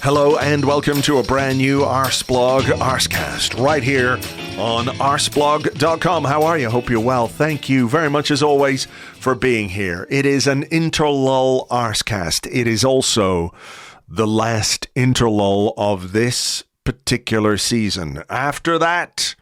Hello and welcome to a brand new Arseblog Arsecast right here on arseblog.com. How are you? Hope you're well. Thank you very much as always for being here. It is an Interlull Arsecast. It is also the last Interlull of this particular season. After that,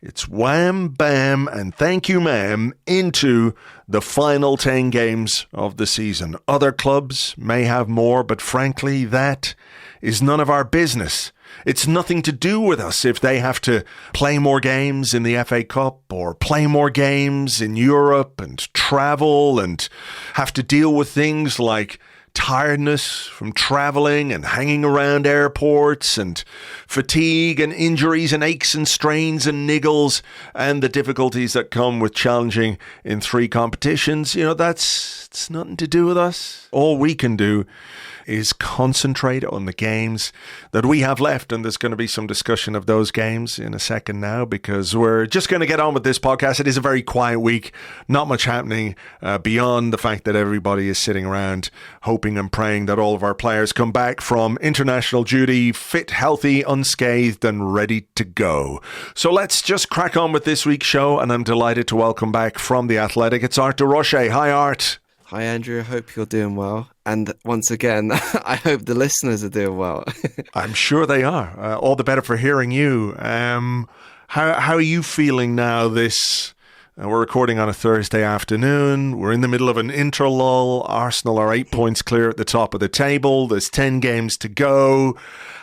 it's wham, bam, and thank you, ma'am, into the final 10 games of the season. Other clubs may have more, but frankly, that is none of our business. It's nothing to do with us if they have to play more games in the FA Cup or play more games in Europe and travel and have to deal with things like tiredness from traveling and hanging around airports and fatigue and injuries and aches and strains and niggles and the difficulties that come with challenging in 3 competitions. You know, it's nothing to do with us. All we can do is concentrate on the games that we have left, and there's going to be some discussion of those games in a second now because we're just going to get on with this podcast. It is a very quiet week, not much happening beyond the fact that everybody is sitting around hoping and praying that all of our players come back from international duty fit, healthy, unscathed and ready to go. So let's just crack on with this week's show, and I'm delighted to welcome back from The Athletic, it's Art de Roche. Hi Art. Hi Andrew, I hope you're doing well. And once again, I hope the listeners are doing well. I'm sure they are. All the better for hearing you. How are you feeling now this... we're recording on a Thursday afternoon. We're in the middle of an interlull. Arsenal are 8 points clear at the top of the table. There's 10 games to go.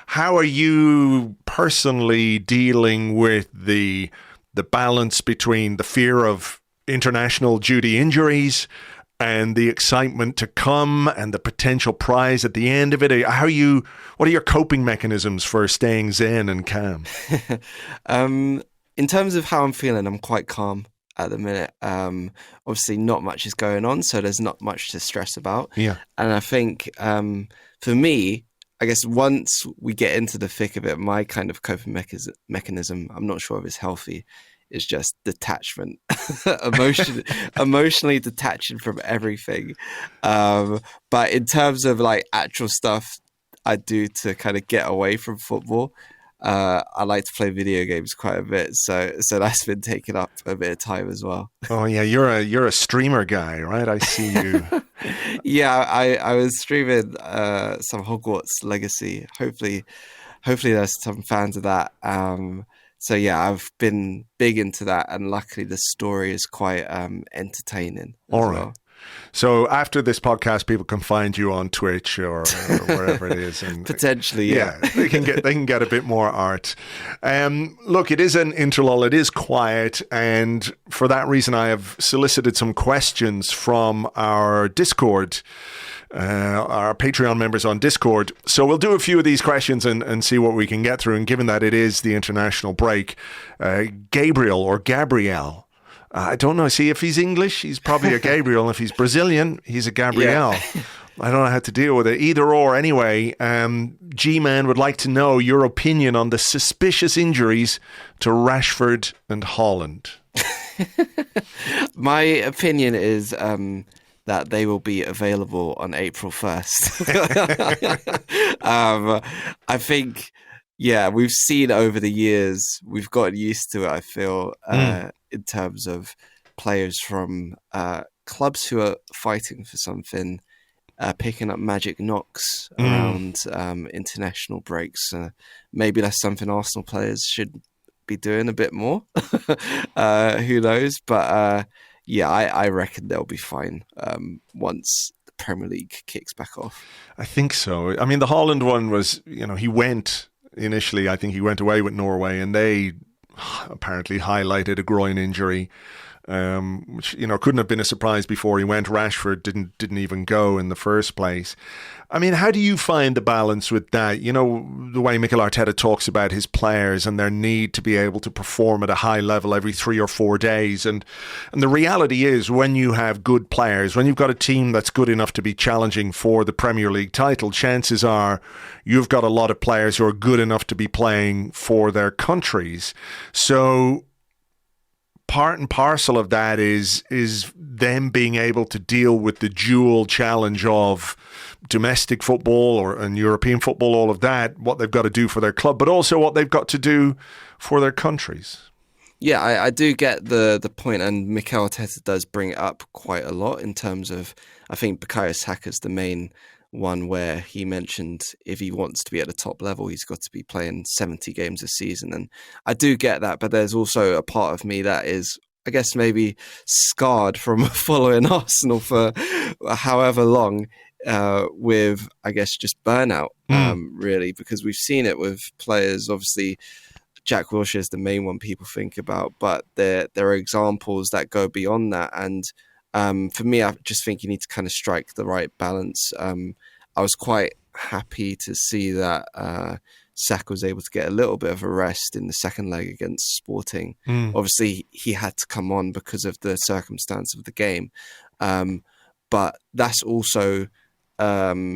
How are you personally dealing with the balance between the fear of international duty injuries and the excitement to come and the potential prize at the end of it? What are your coping mechanisms for staying zen and calm? In terms of how I'm feeling, I'm quite calm at the minute. Obviously not much is going on, so there's not much to stress about. Yeah. And I think for me, I guess once we get into the thick of it, my kind of coping mechanism, I'm not sure if it's healthy, is just detachment, emotionally detaching from everything. But in terms of like actual stuff I do to kind of get away from football, I like to play video games quite a bit. So that's been taking up a bit of time as well. Oh yeah, you're a streamer guy, right? I see you. Yeah, I was streaming some Hogwarts Legacy. Hopefully there's some fans of that. So yeah, I've been big into that, and luckily the story is quite entertaining. All right. Well. So after this podcast, people can find you on Twitch or wherever it is, and potentially, yeah, they can get a bit more art. Look, it is an interlull. It is quiet, and for that reason, I have solicited some questions from our Discord. Our Patreon members on Discord. So we'll do a few of these questions and see what we can get through. And given that it is the international break, Gabriel, I don't know. See, if he's English, he's probably a Gabriel. If he's Brazilian, he's a Gabriel. Yeah. I don't know how to deal with it. Either or, anyway. G-Man would like to know your opinion on the suspicious injuries to Rashford and Haaland. My opinion is... that they will be available on April 1st. I think, yeah, we've seen over the years, we've gotten used to it, I feel, in terms of players from clubs who are fighting for something, picking up magic knocks around international breaks. Maybe that's something Arsenal players should be doing a bit more. Who knows? But... yeah, I reckon they'll be fine once the Premier League kicks back off. I think so. I mean, the Haaland one was, he went initially, I think he went away with Norway, and they apparently highlighted a groin injury, which, couldn't have been a surprise before he went. Rashford didn't even go in the first place. I mean, how do you find the balance with that? The way Mikel Arteta talks about his players and their need to be able to perform at a high level every 3 or 4 days. And the reality is, when you have good players, when you've got a team that's good enough to be challenging for the Premier League title, chances are you've got a lot of players who are good enough to be playing for their countries. So part and parcel of that is them being able to deal with the dual challenge of domestic football and European football, all of that, what they've got to do for their club, but also what they've got to do for their countries. Yeah, I do get the point, and Mikel Arteta does bring it up quite a lot in terms of, I think Bukayo Saka's the main one where he mentioned if he wants to be at the top level, he's got to be playing 70 games a season. And I do get that, but there's also a part of me that is, I guess, maybe scarred from following Arsenal for however long with, I guess, just burnout, really, because we've seen it with players. Obviously, Jack Wilshere is the main one people think about, but there are examples that go beyond that. And for me, I just think you need to kind of strike the right balance. I was quite happy to see that Saka was able to get a little bit of a rest in the second leg against Sporting. Obviously, he had to come on because of the circumstance of the game. But that's also a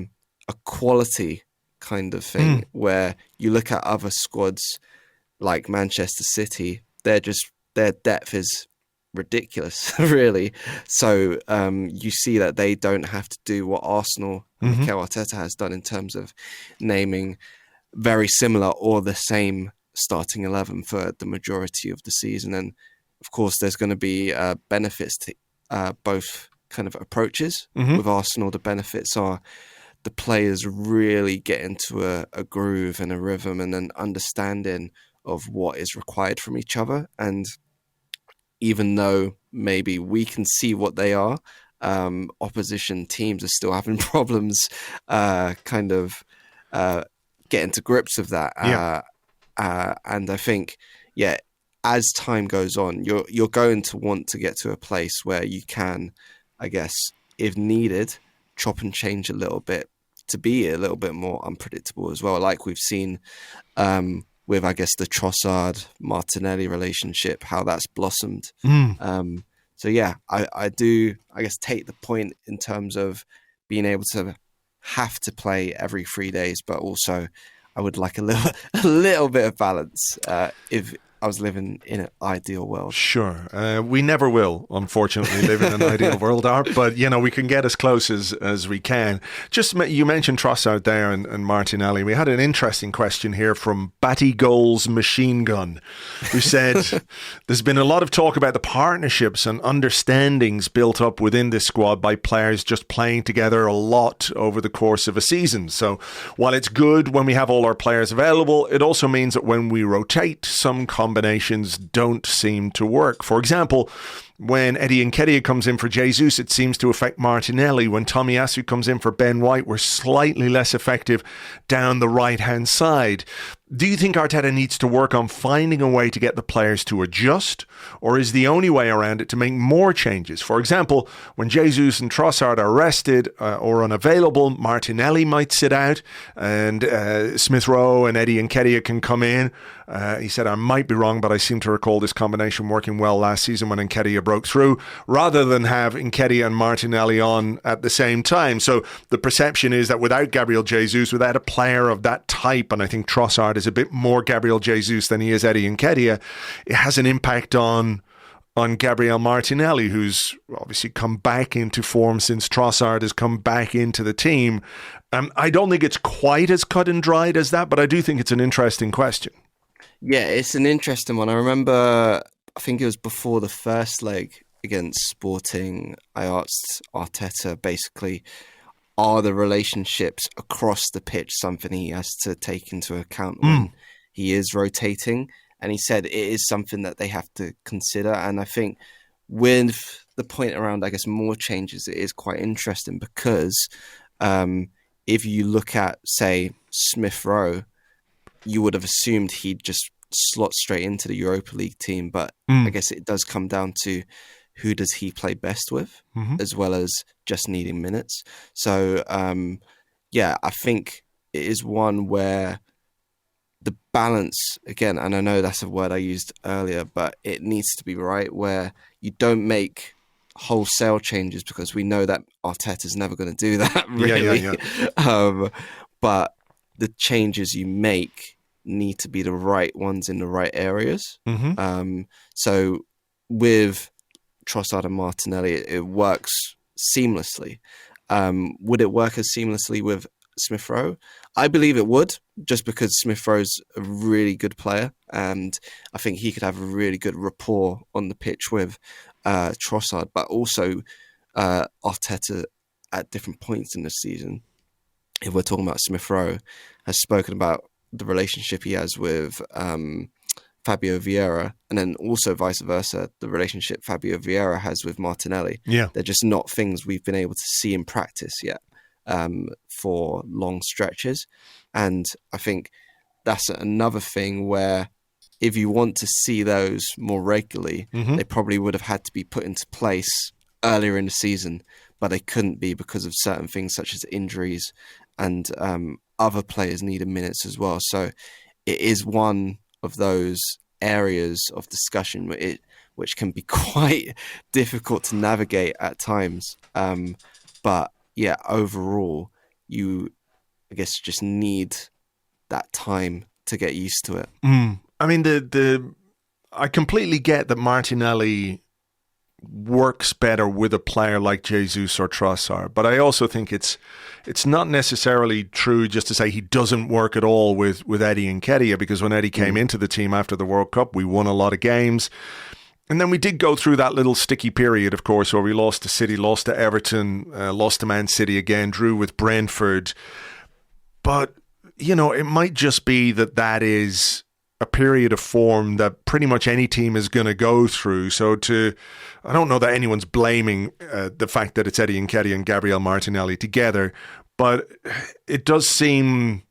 quality kind of thing where you look at other squads like Manchester City, their depth is ridiculous, really. So you see that they don't have to do what Arsenal and Mikel Arteta has done in terms of naming very similar or the same starting 11 for the majority of the season. And of course, there's going to be benefits to both kind of approaches. With Arsenal, the benefits are the players really get into a groove and a rhythm and an understanding of what is required from each other. And even though maybe we can see what they are, opposition teams are still having problems kind of getting to grips with that. And I think, as time goes on, you're going to want to get to a place where you can, I guess, if needed, chop and change a little bit to be a little bit more unpredictable as well, like we've seen with, I guess, the Trossard-Martinelli relationship, how that's blossomed. So, yeah, I do, I guess, take the point in terms of being able to have to play every 3 days, but also I would like a little bit of balance if I was living in an ideal world. Sure. We never will, unfortunately, live in an ideal world, Art, but, we can get as close as we can. Just, you mentioned Trossard there and Martinelli. We had an interesting question here from Batty Goals Machine Gun, who said, there's been a lot of talk about the partnerships and understandings built up within this squad by players just playing together a lot over the course of a season. So while it's good when we have all our players available, it also means that when we rotate, some combinations don't seem to work. For example, when Eddie Nketiah comes in for Jesus, it seems to affect Martinelli. When Tomiyasu comes in for Ben White, we're slightly less effective down the right-hand side. Do you think Arteta needs to work on finding a way to get the players to adjust, or is the only way around it to make more changes? For example, when Jesus and Trossard are rested or unavailable, Martinelli might sit out and Smith Rowe and Eddie Nketiah can come in. He said, I might be wrong, but I seem to recall this combination working well last season when Nketiah broke through, rather than have Nketiah and Martinelli on at the same time. So the perception is that without Gabriel Jesus, without a player of that type, and I think Trossard is a bit more Gabriel Jesus than he is Eddie Nketiah, it has an impact on Gabriel Martinelli, who's obviously come back into form since Trossard has come back into the team. I don't think it's quite as cut and dried as that, but I do think it's an interesting question. Yeah, it's an interesting one. I remember, I think it was before the first leg against Sporting, I asked Arteta basically, are the relationships across the pitch something he has to take into account when he is rotating? And he said it is something that they have to consider. And I think with the point around, I guess, more changes, it is quite interesting because if you look at, say, Smith Rowe, you would have assumed he'd just slot straight into the Europa League team. But I guess it does come down to who does he play best with, as well as just needing minutes. So, I think it is one where the balance, again, and I know that's a word I used earlier, but it needs to be right, where you don't make wholesale changes, because we know that Arteta's never going to do that, really. But the changes you make need to be the right ones in the right areas. So with Trossard and Martinelli, it works seamlessly. Would it work as seamlessly with Smith Rowe? I believe it would, just because Smith Rowe's a really good player, and I think he could have a really good rapport on the pitch with Trossard, but also Arteta at different points in the season, if we're talking about Smith Rowe, has spoken about the relationship he has with Fabio Vieira, and then also vice versa, the relationship Fabio Vieira has with Martinelli. Yeah. They're just not things we've been able to see in practice yet for long stretches. And I think that's another thing where if you want to see those more regularly, they probably would have had to be put into place earlier in the season, but they couldn't be because of certain things such as injuries and other players needed minutes as well. So it is one of those areas of discussion which can be quite difficult to navigate at times. But yeah, overall, you, I guess, just need that time to get used to it. I mean, I completely get that Martinelli works better with a player like Jesus or Trossard, but I also think it's not necessarily true just to say he doesn't work at all with Eddie Nketiah, because when Eddie came into the team after the World Cup, we won a lot of games. And then we did go through that little sticky period, of course, where we lost to City, lost to Everton, lost to Man City again, drew with Brentford. But, you know, it might just be that is a period of form that pretty much any team is going to go through. So I don't know that anyone's blaming the fact that it's Eddie Nketiah and Gabriel Martinelli together, but it does seem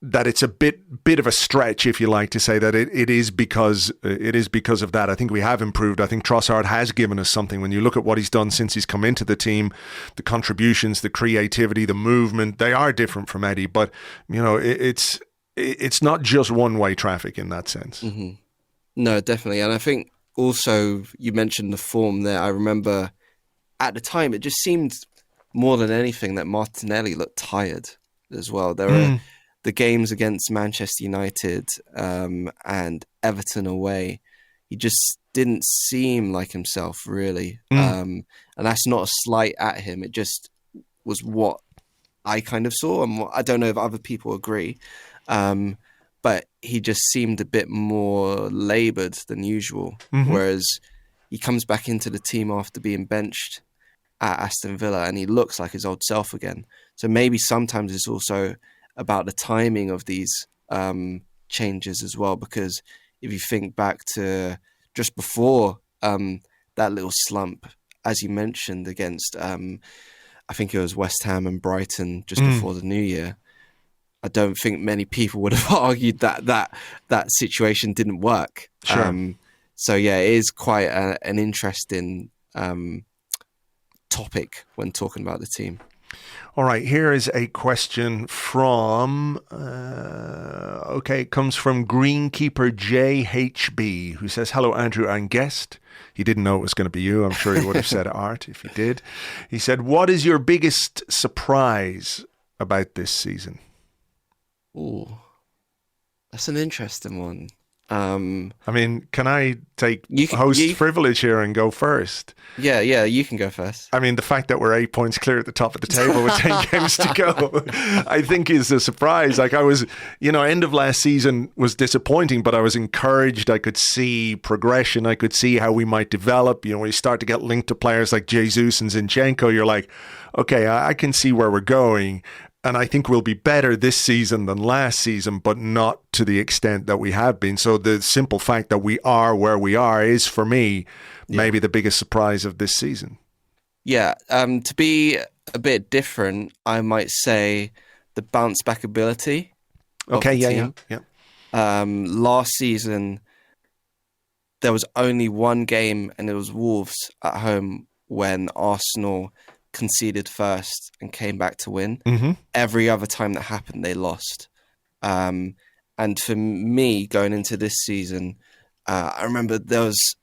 that it's a bit of a stretch, if you like, to say that it is because of that. I think we have improved. I think Trossard has given us something. When you look at what he's done since he's come into the team, the contributions, the creativity, the movement, they are different from Eddie. But, you know, it's not just one-way traffic in that sense. Mm-hmm. No, definitely. And I think also you mentioned the form there. I remember at the time it just seemed more than anything that Martinelli looked tired as well. There were the games against Manchester United and Everton away. He just didn't seem like himself, really. And that's not a slight at him. It just was what I kind of saw. And I don't know if other people agree. But he just seemed a bit more laboured than usual. Whereas he comes back into the team after being benched at Aston Villa and he looks like his old self again. So maybe sometimes it's also about the timing of these changes as well, because if you think back to just before that little slump, as you mentioned, against I think it was West Ham and Brighton just before the new year, I don't think many people would have argued that situation didn't work. Sure. So yeah, it is quite an interesting topic when talking about the team. All right, here is a question from, it comes from Greenkeeper JHB, who says, "Hello, Andrew and guest." He didn't know it was going to be you. I'm sure he would have said Art if he did. He said, "What is your biggest surprise about this season?" Ooh, that's an interesting one. I mean, can I take host privilege here and go first? Yeah, you can go first. I mean, the fact that we're 8 points clear at the top of the table with 10 games to go, I think is a surprise. Like I was, end of last season was disappointing, but I was encouraged. I could see progression. I could see how we might develop. When you start to get linked to players like Jesus and Zinchenko, you're like, okay, I can see where we're going. And I think we'll be better this season than last season, but not to the extent that we have been. So the simple fact that we are where we are is, for me, maybe the biggest surprise of this season. Yeah. To be a bit different, I might say the bounce back ability. Okay, yeah. Last season, there was only one game, and it was Wolves at home when Arsenal conceded first and came back to win. Every other time that happened, they lost. And for me, going into this season, I remember there was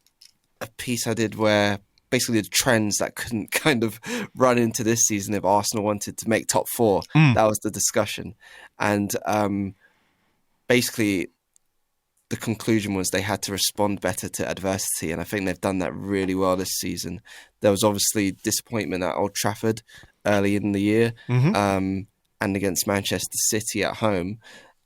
a piece I did where basically the trends that couldn't kind of run into this season if Arsenal wanted to make top four. That was the discussion. And basically, the conclusion was they had to respond better to adversity, and I think they've done that really well this season. There was obviously disappointment at Old Trafford early in the year, and against Manchester City at home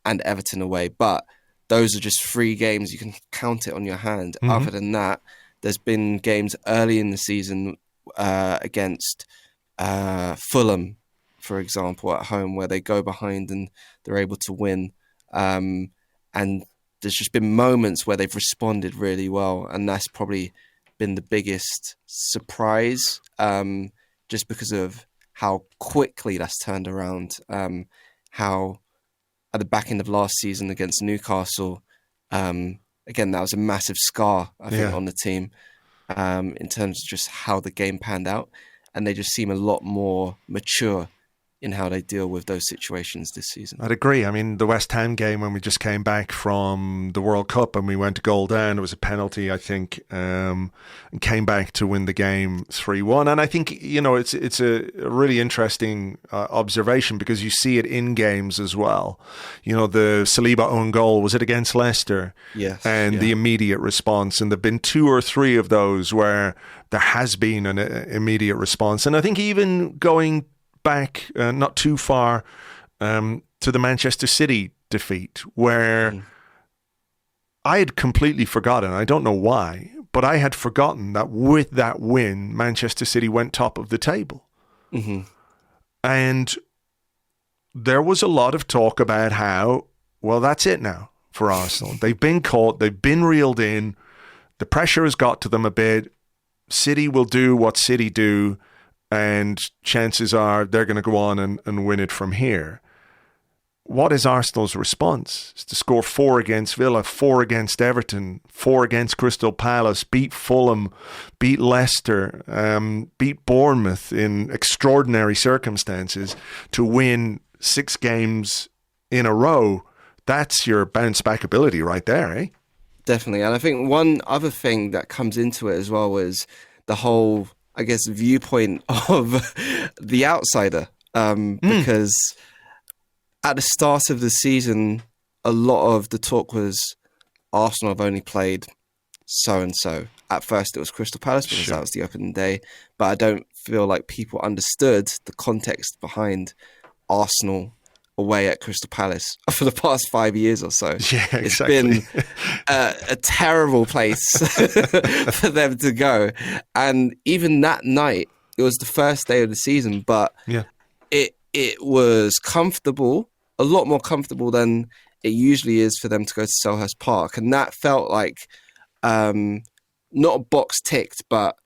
and Everton away, but those are just 3 games. You can count it on your hand. Other than that, there's been games early in the season against Fulham, for example, at home, where they go behind and they're able to win. And there's just been moments where they've responded really well, and that's probably been the biggest surprise, just because of how quickly that's turned around. How at the back end of last season against Newcastle, again, that was a massive scar, I think, on the team, in terms of just how the game panned out. And they just seem a lot more mature in how they deal with those situations this season. I'd agree. I mean, the West Ham game, when we just came back from the World Cup and we went a goal down, it was a penalty, I think, and came back to win the game 3-1. And I think, it's a really interesting observation, because you see it in games as well. The Saliba own goal, was it against Leicester? Yes. And the immediate response. And there've been 2 or 3 of those where there has been an immediate response. And I think even going back not too far to the Manchester City defeat, where I had completely forgotten, I don't know why, but I had forgotten that with that win, Manchester City went top of the table. And there was a lot of talk about how, well, that's it now for Arsenal. They've been caught, they've been reeled in, the pressure has got to them a bit, City will do what City do, and chances are they're going to go on and win it from here. What is Arsenal's response? It's to score 4 against Villa, 4 against Everton, 4 against Crystal Palace, beat Fulham, beat Leicester, beat Bournemouth in extraordinary circumstances, to win 6 games in a row. That's your bounce back ability right there, eh? Definitely. And I think one other thing that comes into it as well is the whole, I guess, viewpoint of the outsider, because at the start of the season, a lot of the talk was Arsenal have only played so-and-so. At first, it was Crystal Palace, because that was the opening day, but I don't feel like people understood the context behind Arsenal away at Crystal Palace for the past 5 years or so. Yeah, exactly. It's been a terrible place for them to go. And even that night, it was the first day of the season, but it was comfortable, a lot more comfortable than it usually is for them to go to Selhurst Park. And that felt like not a box ticked, but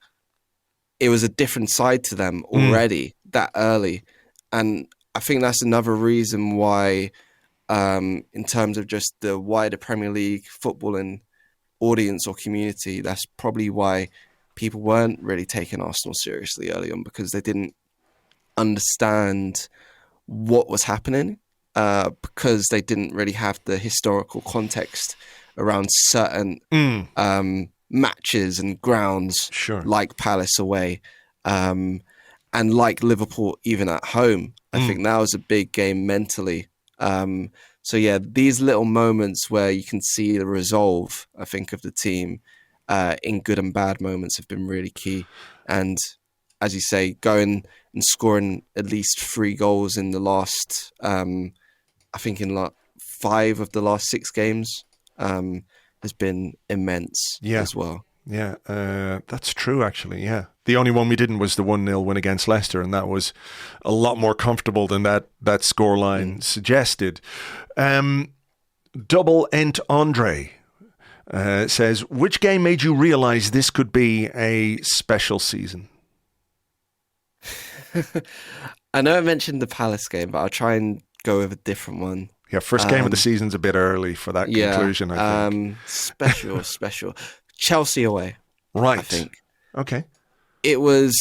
it was a different side to them already that early. And I think that's another reason why, in terms of just the wider Premier League footballing audience or community, that's probably why people weren't really taking Arsenal seriously early on, because they didn't understand what was happening, because they didn't really have the historical context around certain matches and grounds, like Palace away, and like Liverpool even at home. I think that was a big game mentally. So yeah, these little moments where you can see the resolve, I think, of the team in good and bad moments have been really key. And as you say, going and scoring at least 3 goals in the last, I think in 5 of the last 6 games, has been immense as well. Yeah, that's true, actually, yeah. The only one we didn't was the 1-0 win against Leicester, and that was a lot more comfortable than that scoreline suggested. Double Ent Andre says, which game made you realise this could be a special season? I know I mentioned the Palace game, but I'll try and go with a different one. Yeah, first game of the season's a bit early for that conclusion, I think. Special. Chelsea away, right? I think. Okay. It was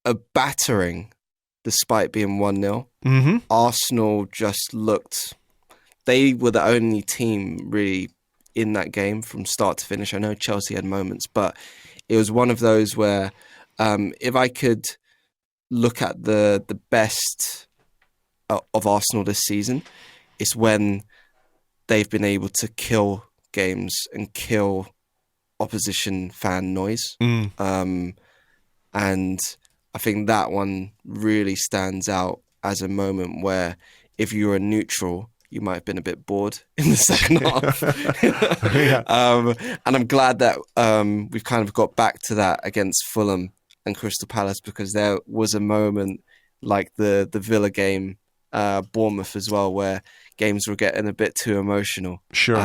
a battering, despite being 1-0. Arsenal just looked... They were the only team really in that game from start to finish. I know Chelsea had moments, but it was one of those where if I could look at the best of Arsenal this season, it's when they've been able to kill games and kill opposition fan noise. And I think that one really stands out as a moment where if you were a neutral, you might have been a bit bored in the second half. And I'm glad that we've kind of got back to that against Fulham and Crystal Palace, because there was a moment like the Villa game, Bournemouth as well, where games were getting a bit too emotional. Sure.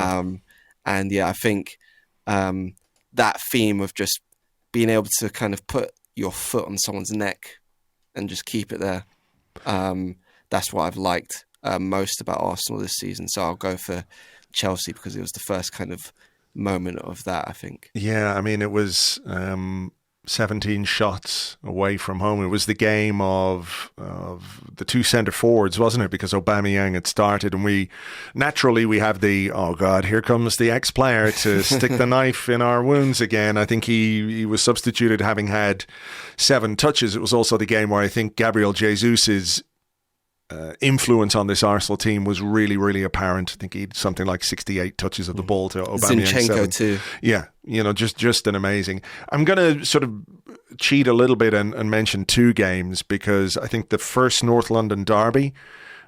And yeah, I think that theme of just being able to kind of put your foot on someone's neck and just keep it there, that's what I've liked most about Arsenal this season. So I'll go for Chelsea because it was the first kind of moment of that, I think. Yeah, I mean, it was 17 shots away from home. It was the game of the two centre forwards, wasn't it? Because Aubameyang had started, and we have the, oh God, here comes the ex-player to stick the knife in our wounds again. I think he was substituted having had 7 touches. It was also the game where I think Gabriel Jesus's influence on this Arsenal team was really, really apparent. I think he had something like 68 touches of the ball to Aubameyang. Zinchenko too. Yeah, just an amazing. I'm going to sort of cheat a little bit and mention 2 games, because I think the first North London derby,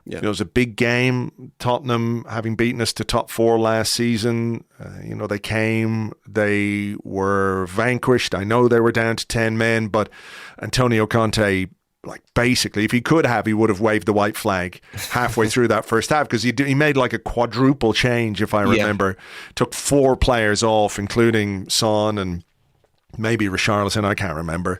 it was a big game. Tottenham, having beaten us to top 4 last season, they were vanquished. I know they were down to 10 men, but Antonio Conte, like, basically, if he could have, he would have waved the white flag halfway through that first half, because he made like a quadruple change, if I remember. Took 4 players off, including Son and maybe Richarlison, I can't remember.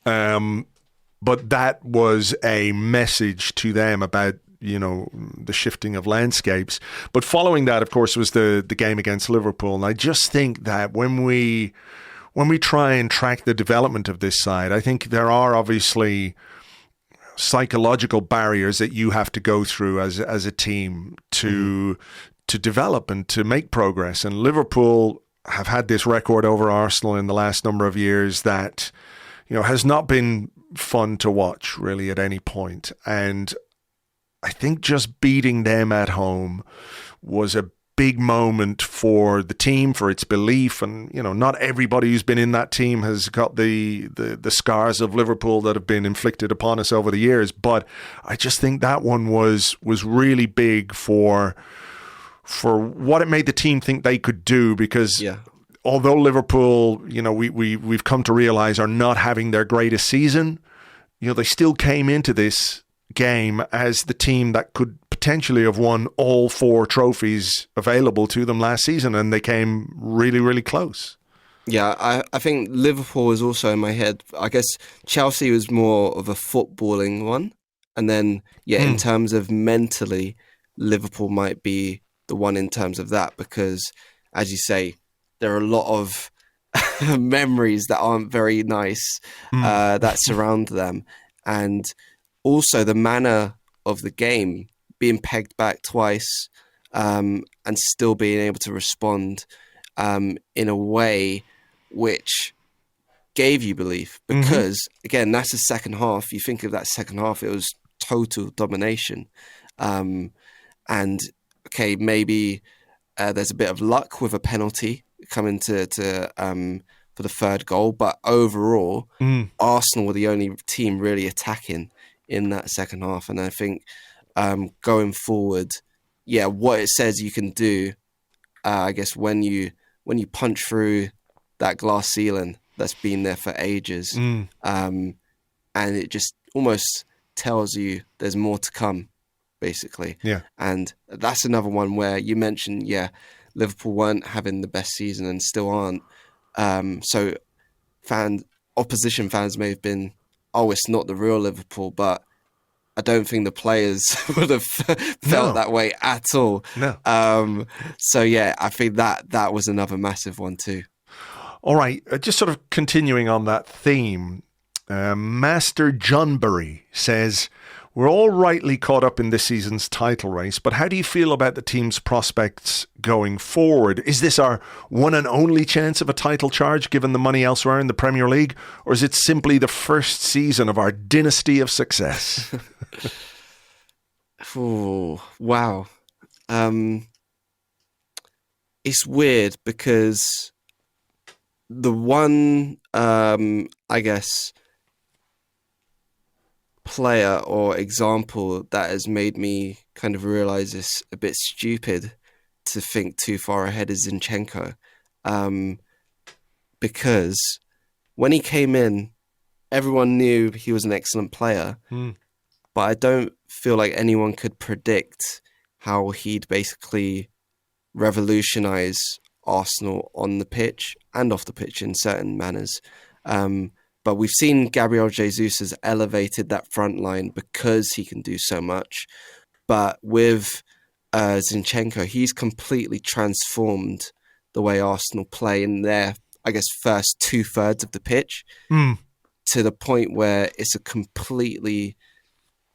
But that was a message to them about, the shifting of landscapes. But following that, of course, was the game against Liverpool. And I just think that when we try and track the development of this side, I think there are obviously psychological barriers that you have to go through as a team to develop and to make progress. And Liverpool have had this record over Arsenal in the last number of years that, has not been fun to watch really at any point. And I think just beating them at home was a big moment for the team, for its belief. And, not everybody who's been in that team has got the scars of Liverpool that have been inflicted upon us over the years. But I just think that one was really big for what it made the team think they could do, because although Liverpool, we've come to realize are not having their greatest season, they still came into this game as the team that could potentially have won all 4 trophies available to them last season, and they came really, really close. Yeah, I think Liverpool was also in my head. I guess Chelsea was more of a footballing one, and then in terms of mentally, Liverpool might be the one in terms of that, because, as you say, there are a lot of memories that aren't very nice that surround them, and also the manner of the game, being pegged back twice and still being able to respond in a way which gave you belief. Because, again, that's the second half. You think of that second half, it was total domination. And, okay, maybe there's a bit of luck with a penalty coming to for the third goal. But overall, Arsenal were the only team really attacking in that second half. And I think going forward, what it says you can do, I guess when you punch through that glass ceiling that's been there for ages, and it just almost tells you there's more to come, basically. Yeah. And that's another one where you mentioned, Liverpool weren't having the best season and still aren't. So opposition fans may have been, it's not the real Liverpool, but I don't think the players would have felt that way at all. No. I think that was another massive one too. All right, just sort of continuing on that theme, Master Johnbury says, we're all rightly caught up in this season's title race, but how do you feel about the team's prospects going forward? Is this our one and only chance of a title charge given the money elsewhere in the Premier League, or is it simply the first season of our dynasty of success? Oh, wow. it's weird because the one, I guess, player or example that has made me kind of realize it's a bit stupid to think too far ahead is Zinchenko. Because when he came in, everyone knew he was an excellent player, but I don't feel like anyone could predict how he'd basically revolutionize Arsenal on the pitch and off the pitch in certain manners. But we've seen Gabriel Jesus has elevated that front line because he can do so much. But with Zinchenko, he's completely transformed the way Arsenal play in their, I guess, first 2/3 of the pitch to the point where it's a completely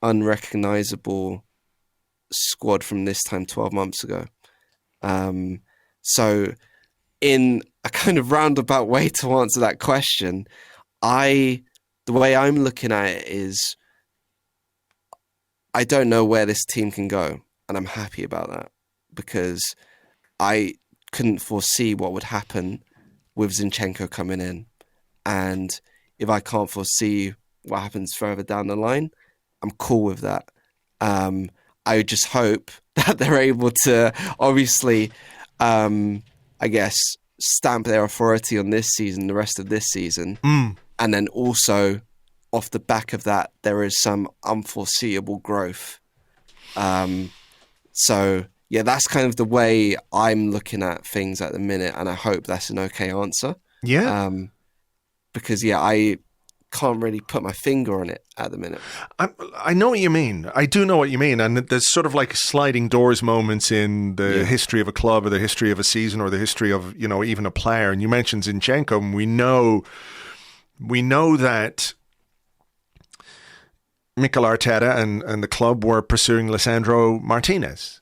unrecognizable squad from this time 12 months ago. So in a kind of roundabout way to answer that question, the way I'm looking at it is I don't know where this team can go, and I'm happy about that because I couldn't foresee what would happen with Zinchenko coming in. And if I can't foresee what happens further down the line, I'm cool with that. I just hope that they're able to obviously, I guess, stamp their authority on this season, the rest of this season. And then also, off the back of that, there is some unforeseeable growth. So, yeah, that's kind of the way I'm looking at things at the minute, and I hope that's an okay answer. Yeah. Because, yeah, I can't really put my finger on it at the minute. I know what you mean. I do know what you mean. And there's sort of like sliding doors moments in the history of a club or the history of a season or the history of, you know, even a player. And you mentioned Zinchenko, and we know that Mikel Arteta and the club were pursuing Lisandro Martinez.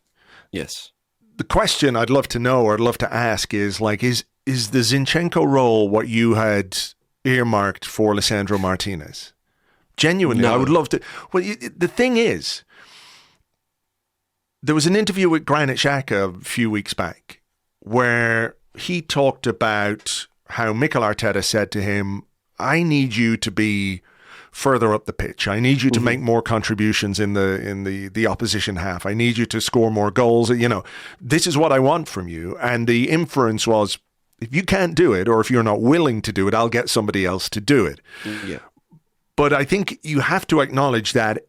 Yes. The question I'd love to know or I'd love to ask is like, is the Zinchenko role what you had earmarked for Lisandro Martinez? Genuinely, No. I would love to. Well, the thing is, there was an interview with Granit Xhaka a few weeks back where he talked about how Mikel Arteta said to him, I need you to be further up the pitch. I need you to make more contributions in the opposition half. I need you to score more goals. You know, this is what I want from you. And the inference was, if you can't do it, or if you're not willing to do it, I'll get somebody else to do it. Yeah. But I think you have to acknowledge that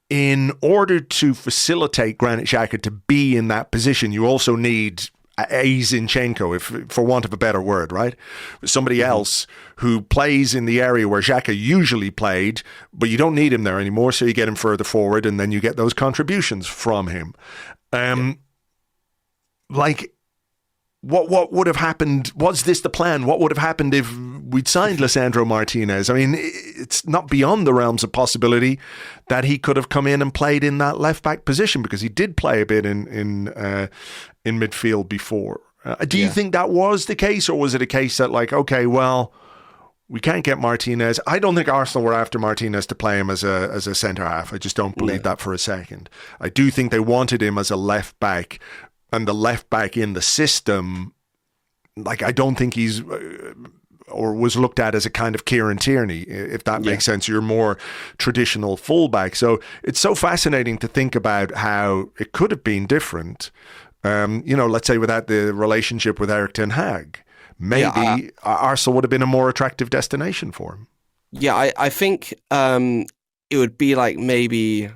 in order to facilitate Granit Xhaka to be in that position, you also need a Zinchenko, if for want of a better word, right? Somebody else who plays in the area where Xhaka usually played, but you don't need him there anymore, so you get him further forward, and then you get those contributions from him. Like, what would have happened? Was this the plan? What would have happened if we'd signed Lisandro Martinez? I mean, it's not beyond the realms of possibility that he could have come in and played in that left back position, because he did play a bit in midfield before. Do you think that was the case, or was it a case that, like, okay, well, we can't get Martinez? I don't think Arsenal were after Martinez to play him as a centre half. I just don't believe that for a second. I do think they wanted him as a left back. And the left back in the system, like, I don't think he's or was looked at as a kind of Kieran Tierney, if that makes sense. You're more traditional fullback. So it's so fascinating to think about how it could have been different. You know, let's say without the relationship with Erik ten Hag, maybe Arsenal would have been a more attractive destination for him. Yeah, I think it would be like maybe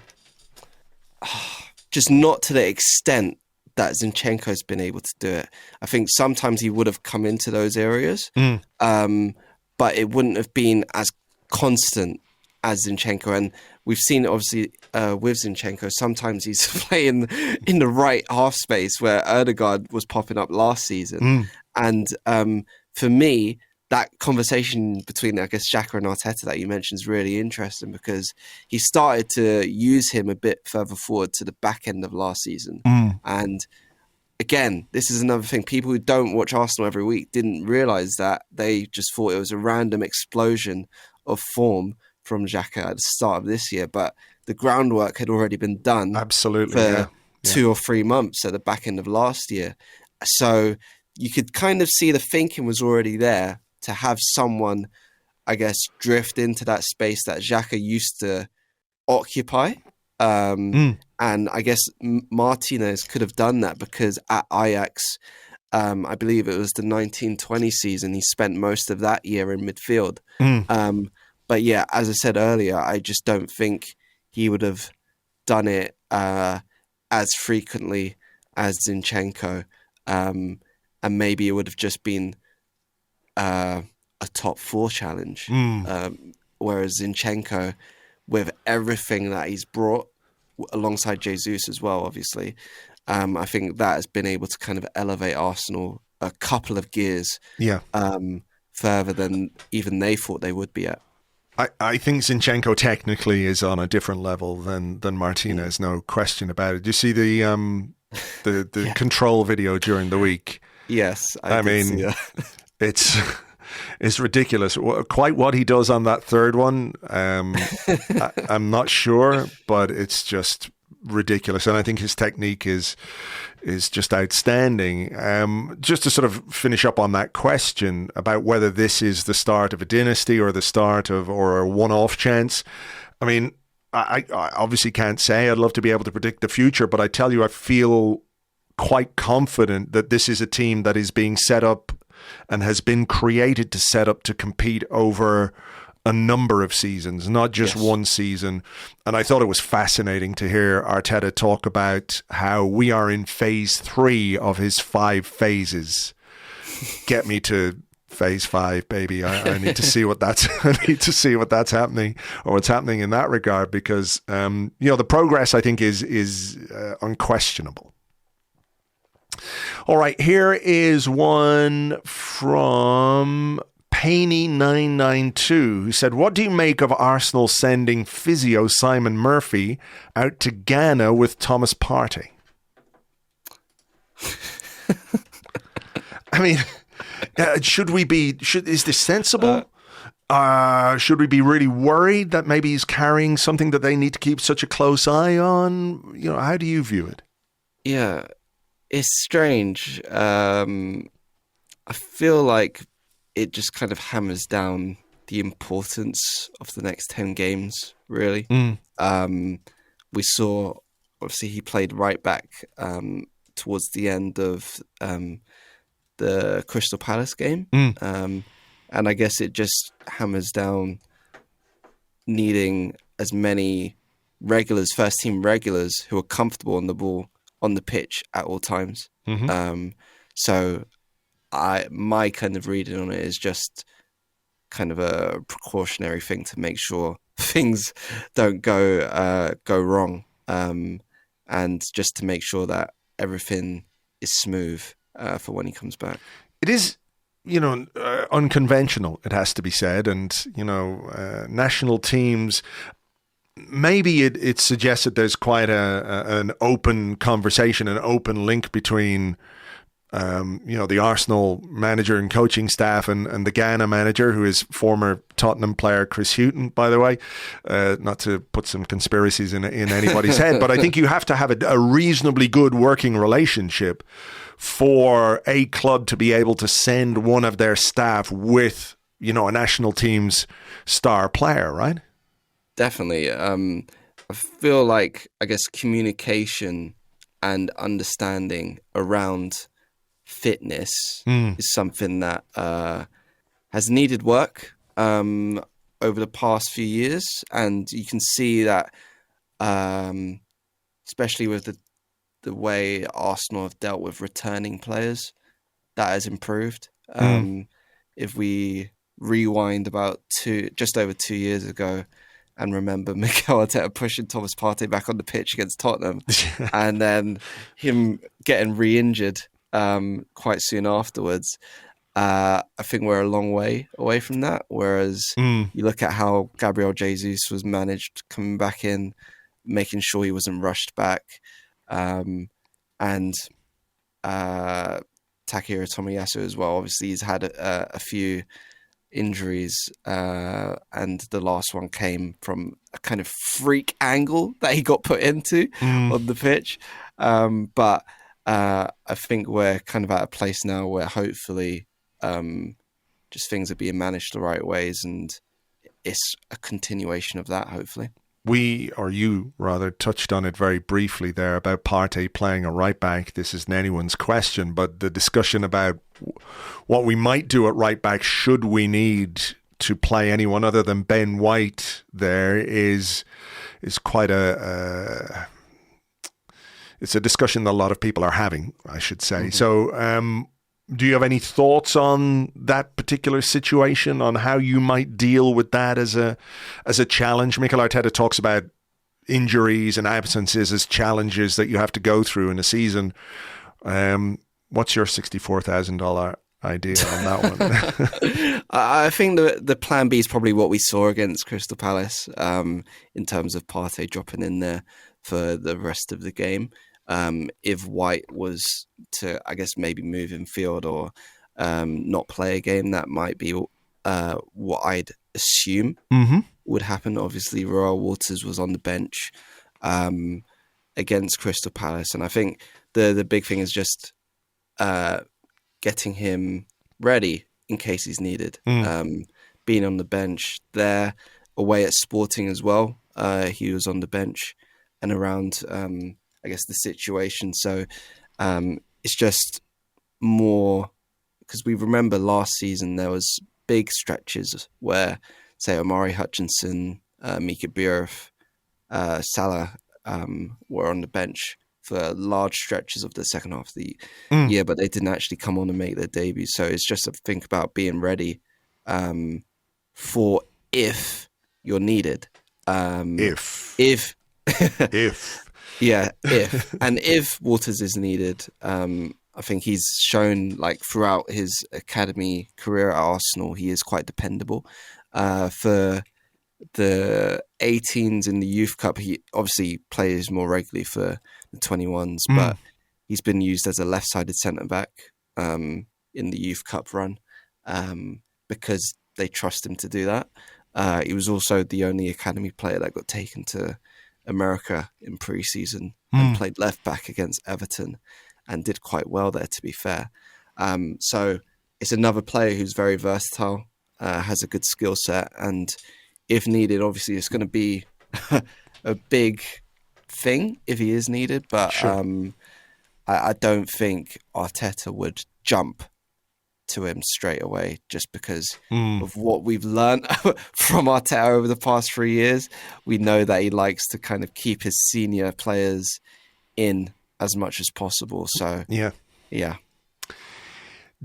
just not to the extent that Zinchenko's been able to do it. I think sometimes he would have come into those areas, but it wouldn't have been as constant as Zinchenko. And we've seen, obviously, with Zinchenko, sometimes he's playing in the right half space where Ødegaard was popping up last season. And for me, that conversation between, I guess, Xhaka and Arteta that you mentioned is really interesting, because he started to use him a bit further forward to the back end of last season. And again, this is another thing. People who don't watch Arsenal every week didn't realise that. They just thought it was a random explosion of form from Xhaka at the start of this year. But the groundwork had already been done for 2 or 3 months at the back end of last year. So you could kind of see the thinking was already there to have someone, I guess, drift into that space that Xhaka used to occupy. And I guess Martinez could have done that because at Ajax, I believe it was the 1920 season, he spent most of that year in midfield. But yeah, as I said earlier, I just don't think he would have done it as frequently as Zinchenko. And maybe it would have just been a top 4 challenge. Whereas Zinchenko, with everything that he's brought alongside Jesus as well, obviously, I think that has been able to kind of elevate Arsenal a couple of gears further than even they thought they would be at. I think Zinchenko technically is on a different level than Martinez, no question about it. Do you see the control video during the week? Yes, I mean, see that. It's ridiculous. Quite what he does on that third one, I'm not sure, but it's just ridiculous. And I think his technique is just outstanding. Just to sort of finish up on that question about whether this is the start of a dynasty or the start of or a one-off chance. I mean, I obviously can't say. I'd love to be able to predict the future, but I tell you, I feel quite confident that this is a team that is being set up and has been created to set up to compete over a number of seasons, not just one season. And I thought it was fascinating to hear Arteta talk about how we are in phase 3 of his 5 phases. Get me to phase 5, baby. I need to see what that's. I need to see what that's happening, or what's happening in that regard, because the progress, I think, is unquestionable. All right, here is one from Paney992, who said, what do you make of Arsenal sending physio Simon Murphy out to Ghana with Thomas Partey? I mean, is this sensible? Should we be really worried that maybe he's carrying something that they need to keep such a close eye on? How do you view it? Yeah, it's strange. I feel like it just kind of hammers down the importance of the next 10 games, really. We saw, obviously, he played right back towards the end of the Crystal Palace game. And I guess it just hammers down needing as many regulars, first-team regulars, who are comfortable on the ball, on the pitch at all times. So my kind of reading on it is just kind of a precautionary thing to make sure things don't go wrong, and just to make sure that everything is smooth for when he comes back. It is, unconventional, it has to be said, and national teams. Maybe it suggests that there's quite an open conversation, an open link between the Arsenal manager and coaching staff and the Ghana manager, who is former Tottenham player Chris Hughton, by the way. Not to put some conspiracies in anybody's head, but I think you have to have a reasonably good working relationship for a club to be able to send one of their staff with, a national team's star player, right? Definitely. I feel like, I guess, communication and understanding around fitness is something that has needed work over the past few years. And you can see that, especially with the way Arsenal have dealt with returning players, that has improved. If we rewind about just over 2 years ago, and remember Mikel Arteta pushing Thomas Partey back on the pitch against Tottenham, and then him getting re-injured quite soon afterwards. I think we're a long way away from that. Whereas you look at how Gabriel Jesus was managed coming back in, making sure he wasn't rushed back, and Takehiro Tomiyasu as well. Obviously, he's had a few injuries, and the last one came from a kind of freak angle that he got put into on the pitch. But I think we're kind of at a place now where hopefully just things are being managed the right ways, and it's a continuation of that, hopefully. You rather, touched on it very briefly there about Partey playing a right back. This isn't anyone's question, but the discussion about what we might do at right back, should we need to play anyone other than Ben White there, is quite it's a discussion that a lot of people are having, I should say. So do you have any thoughts on that particular situation, on how you might deal with that as a challenge? Mikel Arteta talks about injuries and absences as challenges that you have to go through in a season. What's your $64,000 idea on that one? I think the plan B is probably what we saw against Crystal Palace, in terms of Partey dropping in there for the rest of the game. If White was to, I guess, maybe move in field or not play a game, that might be what I'd assume would happen. Obviously, Royal Waters was on the bench against Crystal Palace, and I think the big thing is just getting him ready in case he's needed. Being on the bench there, away at Sporting as well, he was on the bench and around I guess the situation. So it's just more, because we remember last season there was big stretches where, say, Omari Hutchinson, Mika Bierf, Salah were on the bench for large stretches of the second half of the year, but they didn't actually come on and make their debut. So it's just a think about being ready for if you're needed. If. Yeah, if. And if Waters is needed, I think he's shown, like, throughout his academy career at Arsenal, he is quite dependable. For the 18s in the Youth Cup, he obviously plays more regularly for the 21s, but he's been used as a left-sided centre-back in the Youth Cup run because they trust him to do that. He was also the only academy player that got taken to America in pre-season and played left back against Everton and did quite well there, to be fair. So it's another player who's very versatile, has a good skill set, and if needed, obviously it's going to be a big thing if he is needed, but sure. I don't think Arteta would jump to him straight away just because of what we've learned from Arteta over the past 3 years. We know that he likes to kind of keep his senior players in as much as possible. So yeah.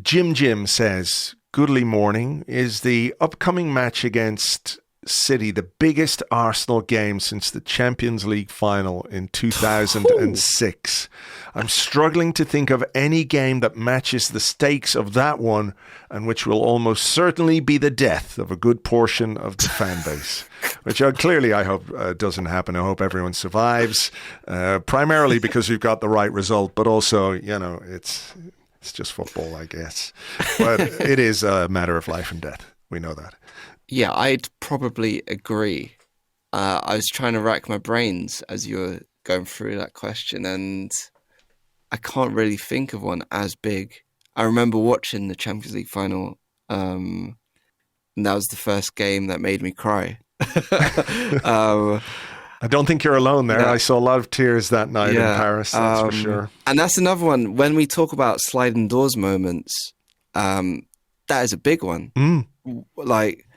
Jim says, goodly morning. Is the upcoming match against City the biggest Arsenal game since the Champions League final in 2006? I'm struggling to think of any game that matches the stakes of that one, and which will almost certainly be the death of a good portion of the fan base. Which clearly I hope doesn't happen. I hope everyone survives, primarily because we've got the right result, but also, it's just football, I guess. But it is a matter of life and death. We know that. Yeah, I'd probably agree. I was trying to rack my brains as you were going through that question, and I can't really think of one as big. I remember watching the Champions League final, and that was the first game that made me cry. I don't think you're alone there. I saw a lot of tears that night in Paris, that's for sure. And that's another one. When we talk about sliding doors moments, that is a big one. Like,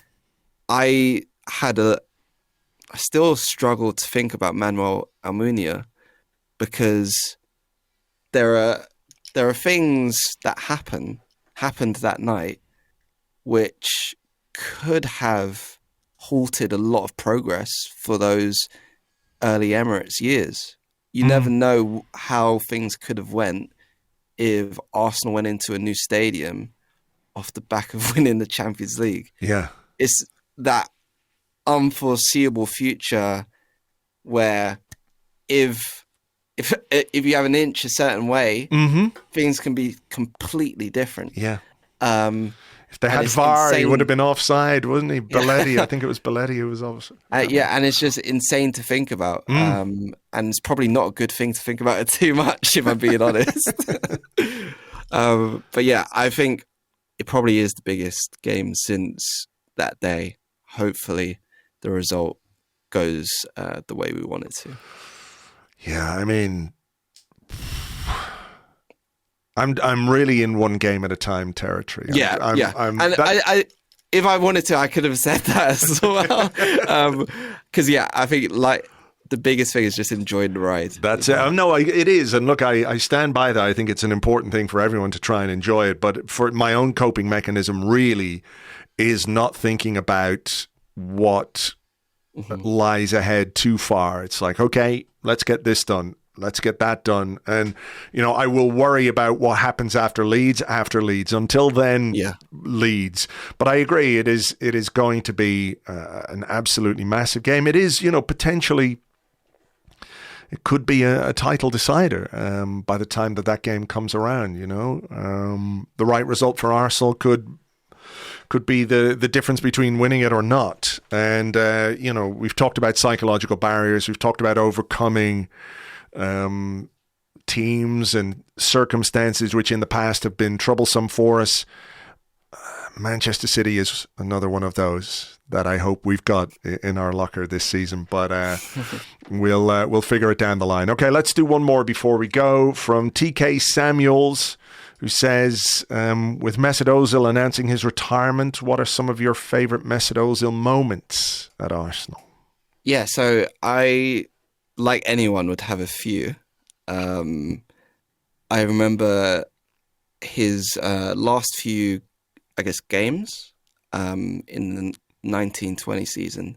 I still struggle to think about Manuel Almunia because there are things that happened that night which could have halted a lot of progress for those early Emirates years. You never know how things could have went if Arsenal went into a new stadium off the back of winning the Champions League. Yeah. It's that unforeseeable future where if you have an inch a certain way, things can be completely different. Yeah. If they had VAR, he would have been offside, wasn't he? Belletti, I think it was Belletti who was offside. And it's just insane to think about. And it's probably not a good thing to think about it too much, if I'm being honest. But yeah, I think it probably is the biggest game since that day. Hopefully the result goes the way we want it to. Yeah, I mean, I'm really in one game at a time territory. If I wanted to, I could have said that as well. Because I think like the biggest thing is just enjoying the ride. That's it. No, it is. And look, I stand by that. I think it's an important thing for everyone to try and enjoy it. But for my own coping mechanism really is not thinking about what lies ahead too far. It's like, okay, let's get this done. Let's get that done. And, I will worry about what happens after Leeds. Until then, Leeds. But I agree, it is going to be an absolutely massive game. It is, potentially, it could be a title decider by the time that game comes around, The right result for Arsenal could be the difference between winning it or not. And, we've talked about psychological barriers. We've talked about overcoming teams and circumstances which in the past have been troublesome for us. Manchester City is another one of those that I hope we've got in our locker this season, but we'll figure it down the line. Okay, let's do one more before we go from TK Samuels, who says, with Mesut Ozil announcing his retirement, what are some of your favourite Mesut Ozil moments at Arsenal? Yeah, so I, like anyone, would have a few. I remember his last few, games in the 1920 season.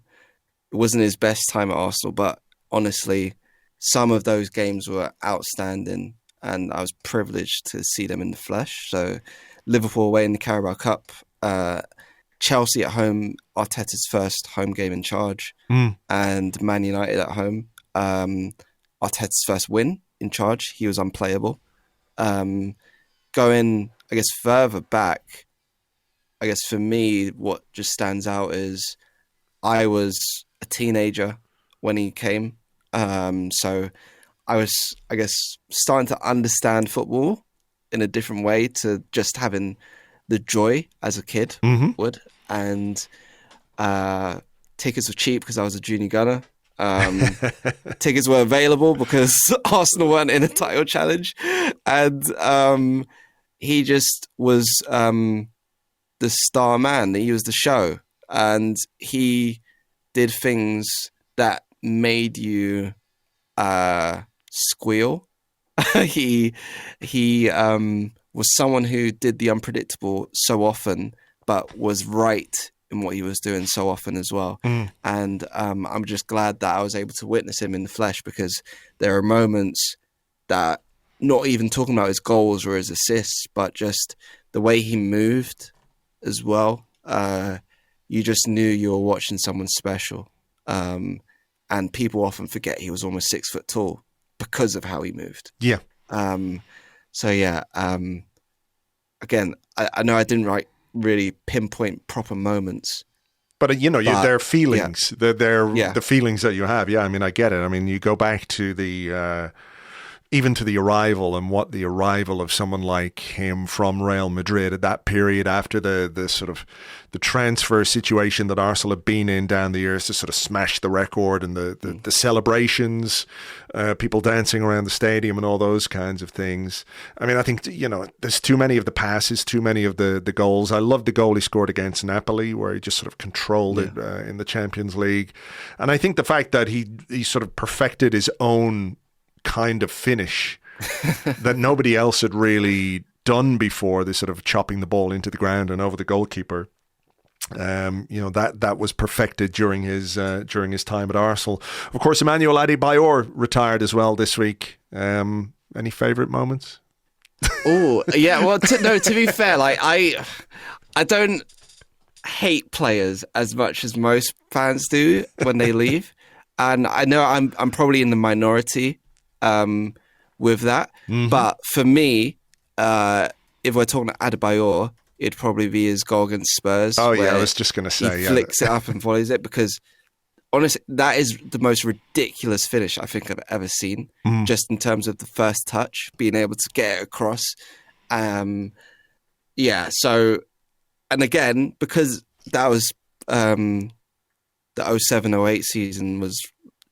It wasn't his best time at Arsenal, but honestly, some of those games were outstanding, and I was privileged to see them in the flesh. So Liverpool away in the Carabao Cup, Chelsea at home, Arteta's first home game in charge, and Man United at home, Arteta's first win in charge. He was unplayable. Going, further back, for me, what just stands out is I was a teenager when he came. So I was, starting to understand football in a different way to just having the joy as a kid would. And tickets were cheap because I was a junior gunner. Tickets were available because Arsenal weren't in a title challenge. And he just was the star man. He was the show. And he did things that made you squeal. He was someone who did the unpredictable so often, but was right in what he was doing so often as well. And I'm just glad that I was able to witness him in the flesh, because there are moments that, not even talking about his goals or his assists, but just the way he moved as well. You just knew you were watching someone special. And people often forget he was almost 6 foot tall because of how he moved. Yeah. Again, I know I didn't really pinpoint proper moments. But, their feelings, the feelings that you have. Yeah, I get it. You go back to even to the arrival, and what the arrival of someone like him from Real Madrid at that period, after the sort of the transfer situation that Arsenal had been in down the years, to sort of smash the record, and the celebrations, people dancing around the stadium and all those kinds of things. I think, there's too many of the passes, too many of the goals. I love the goal he scored against Napoli, where he just sort of controlled it in the Champions League. And I think the fact that he sort of perfected his own kind of finish that nobody else had really done before, this sort of chopping the ball into the ground and over the goalkeeper. That was perfected during his time at Arsenal. Of course, Emmanuel Adebayor retired as well this week. Any favourite moments? Oh, yeah. Well, to be fair, I don't hate players as much as most fans do when they leave, and I know I'm probably in the minority with that. But for me, if we're talking about Adebayor, it'd probably be his goal against Spurs. Oh yeah, I was just going to say, he flicks it up and volleys it, because honestly, that is the most ridiculous finish I think I've ever seen. Just in terms of the first touch, being able to get it across. Yeah. So, and again, because that was the 07-08 season was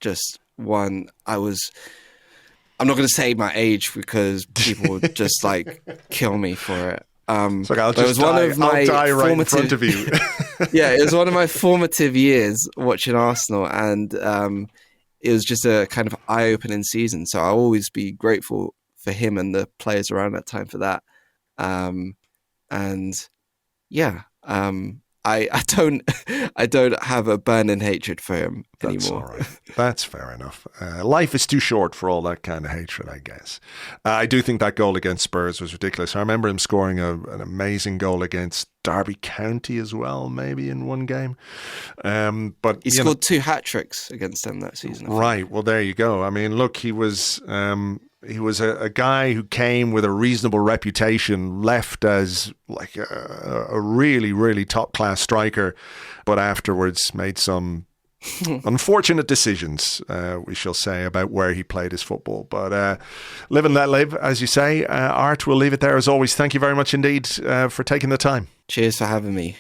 just one. I'm not going to say my age because people would just like kill me for it. It's like, I'll die right in front of you. Yeah, it was one of my formative years watching Arsenal, and it was just a kind of eye-opening season. So I'll always be grateful for him and the players around that time for that. And yeah, I don't have a burning hatred for him anymore. That's all right. That's fair enough. Life is too short for all that kind of hatred, I guess. I do think that goal against Spurs was ridiculous. I remember him scoring an amazing goal against Derby County as well, maybe in one game. But he scored 2 hat-tricks against them that season. Right. Well, there you go. I mean, look, he was a guy who came with a reasonable reputation, left as like a really, really top-class striker, but afterwards made some unfortunate decisions, we shall say, about where he played his football. But live and let live, as you say. Art, we'll leave it there as always. Thank you very much indeed for taking the time. Cheers for having me.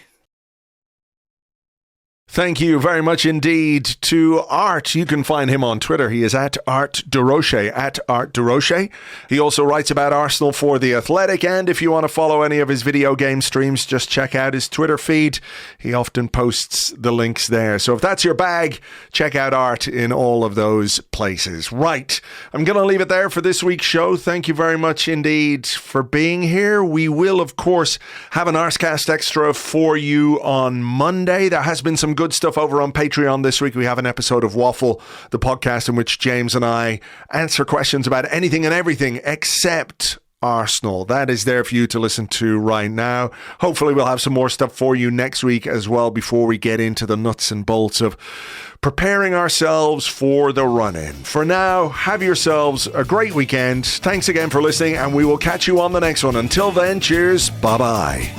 Thank you very much indeed to Art. You can find him on Twitter. He is at Art Durocher, at Art Durocher. He also writes about Arsenal for The Athletic, and if you want to follow any of his video game streams, just check out his Twitter feed. He often posts the links there. So if that's your bag, check out Art in all of those places. Right, I'm going to leave it there for this week's show. Thank you very much indeed for being here. We will, of course, have an Arsecast Extra for you on Monday. There has been some good stuff over on Patreon this week. We have an episode of Waffle, the podcast in which James and I answer questions about anything and everything except Arsenal. That is there for you to listen to right now. Hopefully we'll have some more stuff for you next week as well, before we get into the nuts and bolts of preparing ourselves for the run-in. For now, have yourselves a great weekend. Thanks again for listening, and we will catch you on the next one. Until then, cheers. Bye-bye.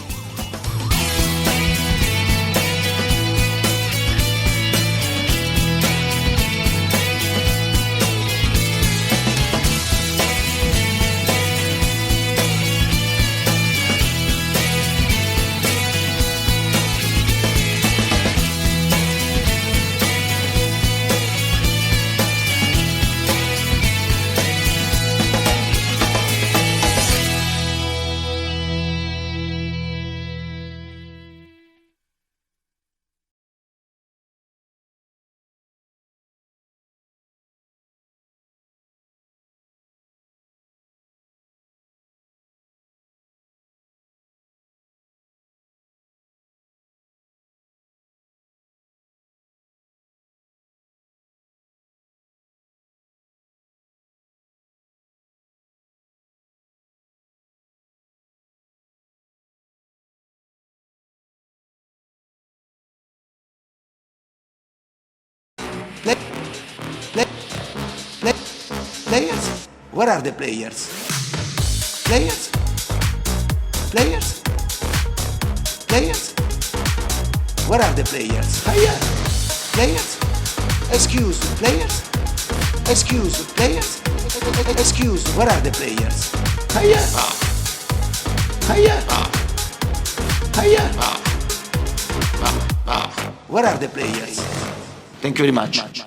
Players? Where are the players? Players? Players? Players? Where are the players? Hiya! Players? Excuse, players? Excuse, players? Excuse, where are the players? Hiya! Hiya! Hiya! Where are the players? Thank you very much.